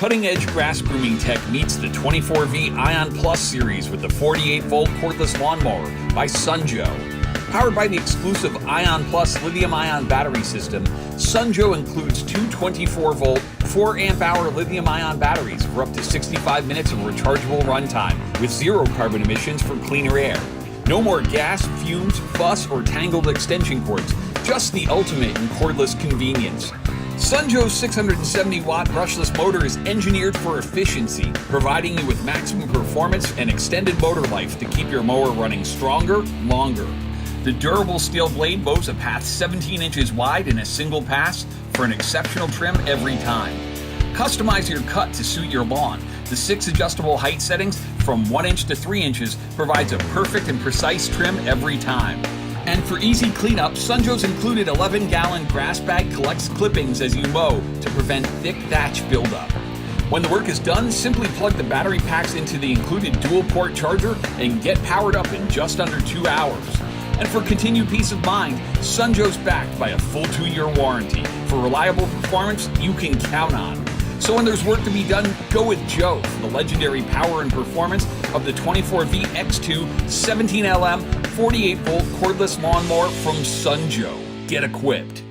cutting-edge grass grooming tech meets the 24V Ion Plus series with the 48-volt cordless lawnmower by Sunjoe. Powered by the exclusive Ion Plus lithium-ion battery system, Sunjoe includes two 24-volt, 4-amp-hour lithium-ion batteries for up to 65 minutes of rechargeable runtime with zero carbon emissions for cleaner air. No more gas, fumes, fuss, or tangled extension cords, just the ultimate in cordless convenience. Sunjoe's 670-watt brushless motor is engineered for efficiency, providing you with maximum performance and extended motor life to keep your mower running stronger, longer. The durable steel blade bows a path 17 inches wide in a single pass for an exceptional trim every time. Customize your cut to suit your lawn. The 6 adjustable height settings from 1 inch to 3 inches provides a perfect and precise trim every time. And for easy cleanup, Sunjoe's included 11-gallon grass bag collects clippings as you mow to prevent thick thatch buildup. When the work is done, simply plug the battery packs into the included dual-port charger and get powered up in just under 2 hours. And for continued peace of mind, Sunjoe's backed by a full 2-year warranty for reliable performance you can count on. So when there's work to be done, go with Joe for the legendary power and performance of the 24V X2 17LM 48-volt cordless lawnmower from Sunjoe. Get equipped.